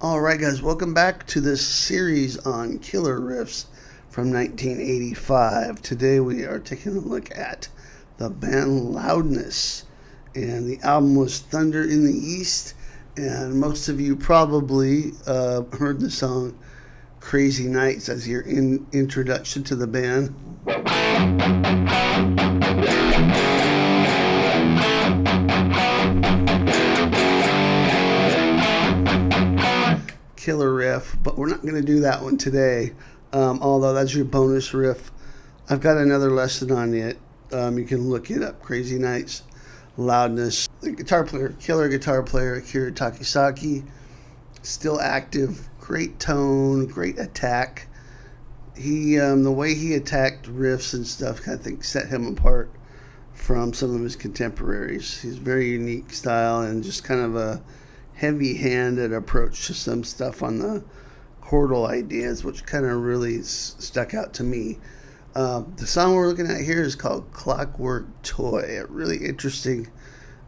Alright guys, welcome back to this series on killer riffs from 1985. Today we are taking a look at the band Loudness, and the album was Thunder in the East, and most of you probably heard the song Crazy Nights as your introduction to the band. Killer riff, but we're not going to do that one today, although that's your bonus riff. I've got another lesson on it. You can look it up. Crazy Nights, Loudness. The guitar player, killer guitar player, Akira Takasaki, still active. Great tone, great attack. He, the way he attacked riffs and stuff, I think set him apart from some of his contemporaries. He's very unique style and just kind of a heavy-handed approach to some stuff on the chordal ideas, which kind of really stuck out to me. The song we're looking at here is called Clockwork Toy, a really interesting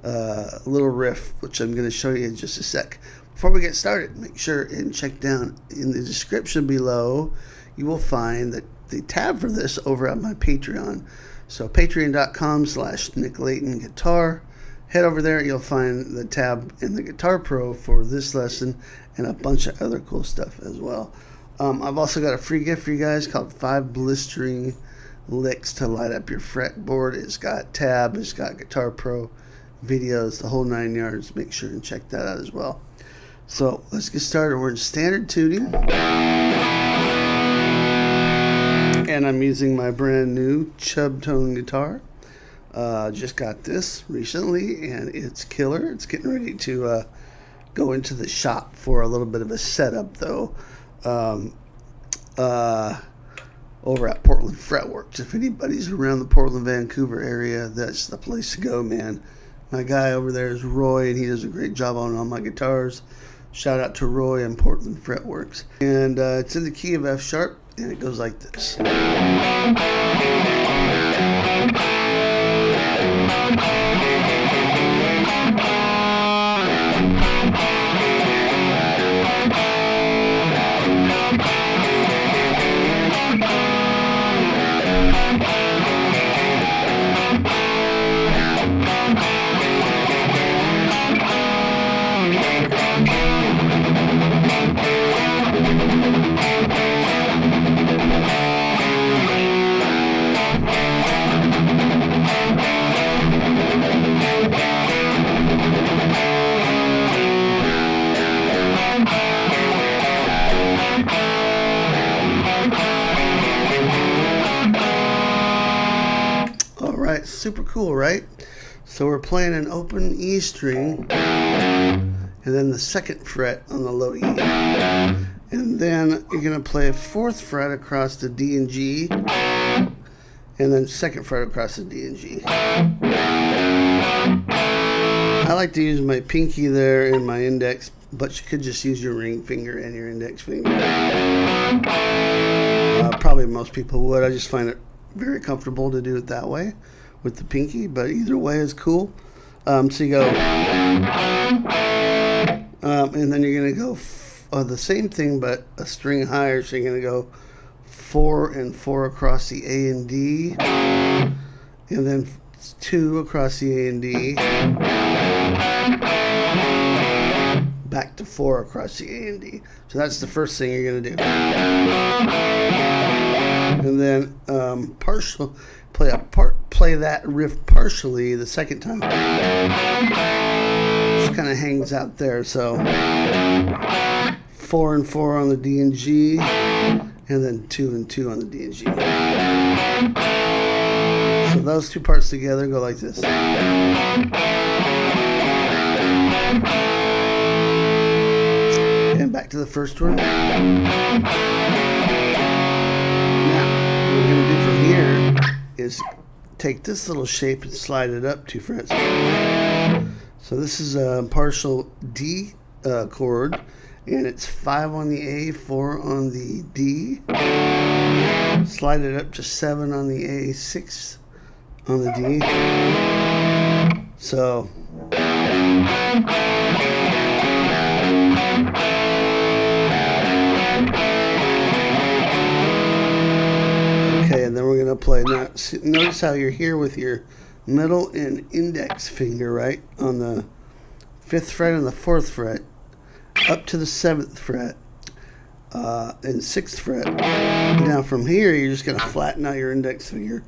little riff, which I'm going to show you in just a sec. Before we get started, make sure and check down in the description below. You will find the tab for this over at my Patreon. So patreon.com/NickLaytonGuitar. Head over there, you'll find the tab in the Guitar Pro for this lesson and a bunch of other cool stuff as well. I've also got a free gift for you guys called 5 blistering licks to light up your fretboard. It's got tab, it's got Guitar Pro videos, the whole 9 yards. Make sure and check that out as well. So let's get started. We're in standard tuning, and I'm using my brand new Chub Tone guitar. Just got this recently, and it's killer. It's getting ready to go into the shop for a little bit of a setup, though, over at Portland Fretworks. If anybody's around the Portland, Vancouver area, that's the place to go, man. My guy over there is Roy, and he does a great job on all my guitars. Shout out to Roy and Portland Fretworks. And it's in the key of F sharp, and it goes like this. Alright, super cool, right? So we're playing an open E string, and then the 2nd fret on the low E. And then you're going to play a 4th fret across the D and G, and then 2nd fret across the D and G. I like to use my pinky there and my index, but you could just use your ring finger and your index finger. Probably most people would. I just find it very comfortable to do it that way with the pinky, but either way is cool. So you go, and then you're going to go the same thing, but a string higher. So you're going to go 4 and 4 across the A and D, and then 2 across the A and D, back to 4 across the A and D. So that's the first thing you're going to do. And then play that riff partially the second time. Just kind of hangs out there. So 4 and 4 on the D and G, and then 2 and 2 on the D and G. So those two parts together go like this. And back to the first one. From here is take this little shape and slide it up 2 frets. So this is a partial D chord, and it's 5 on the A, 4 on the D. Slide it up to 7 on the A, 6 on the D. So notice how you're here with your middle and index finger, right, on the 5th fret and the 4th fret, up to the 7th fret and 6th fret. Now from here, you're just going to flatten out your index finger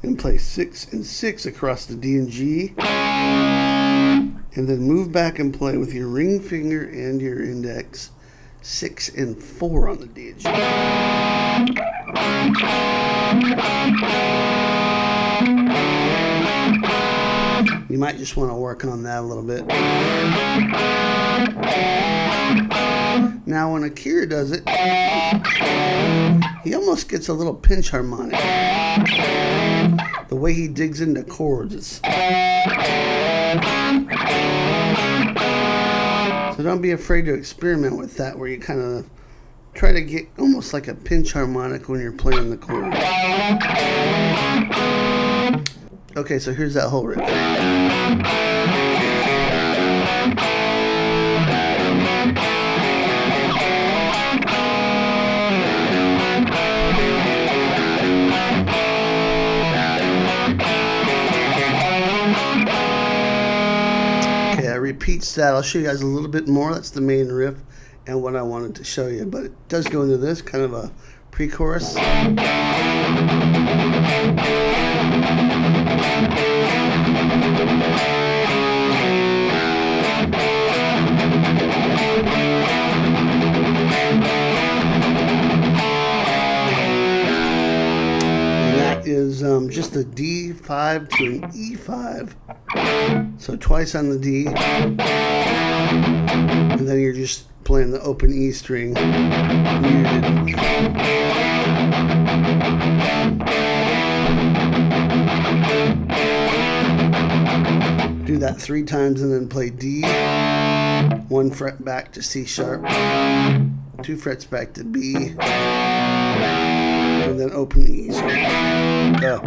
and play 6 and 6 across the D and G, and then move back and play with your ring finger and your index 6 and 4 on the D and G. You might just want to work on that a little bit. Now when Akira does it, he almost gets a little pinch harmonic. The way he digs into chords. So don't be afraid to experiment with that, where you kind of try to get almost like a pinch harmonic when you're playing the chord. Okay, so here's that whole riff. Okay, that repeats that. I'll show you guys a little bit more. That's the main riff and what I wanted to show you, but it does go into this kind of a pre-chorus. Is just a D5 to an E5, so twice on the D, and then you're just playing the open E string muted. Do that 3 times and then play D, 1 fret back to C sharp, 2 frets back to B, and then open E. So, go.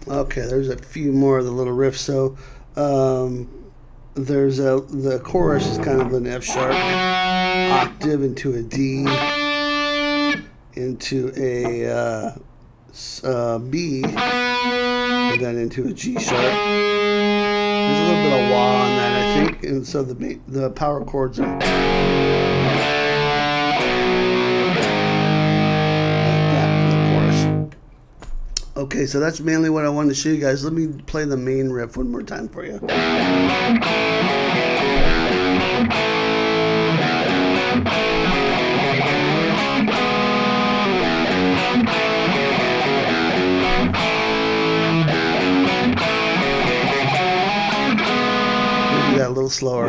Okay, there's a few more of the little riffs. So there's the chorus is kind of an F sharp octave into a D, into a B, and then into a G sharp. There's a little bit of wah on that, I think, and so the power chords are like that for the chorus. Okay, so that's mainly what I wanted to show you guys. Let me play the main riff one more time for you. Do that a little slower.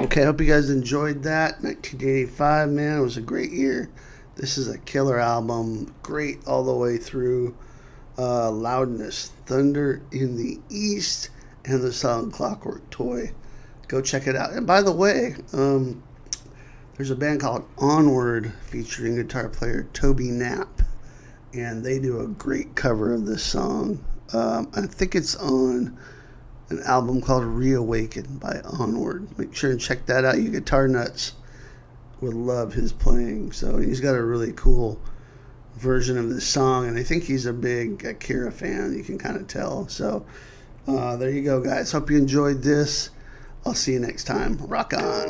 Okay, I hope you guys enjoyed that. 1985, man, it was a great year. This is a killer album, great all the way through. Loudness, Thunder in the East, and the song Clockwork Toy. Go check it out. And by the way, there's a band called Onward featuring guitar player Toby Knapp, and they do a great cover of this song. I think it's on an album called Reawaken by Onward. Make sure and check that out. You guitar nuts would love his playing. So he's got a really cool version of this song, and I think he's a big Akira fan. You can kind of tell. So there you go, guys. Hope you enjoyed this. I'll see you next time. Rock on.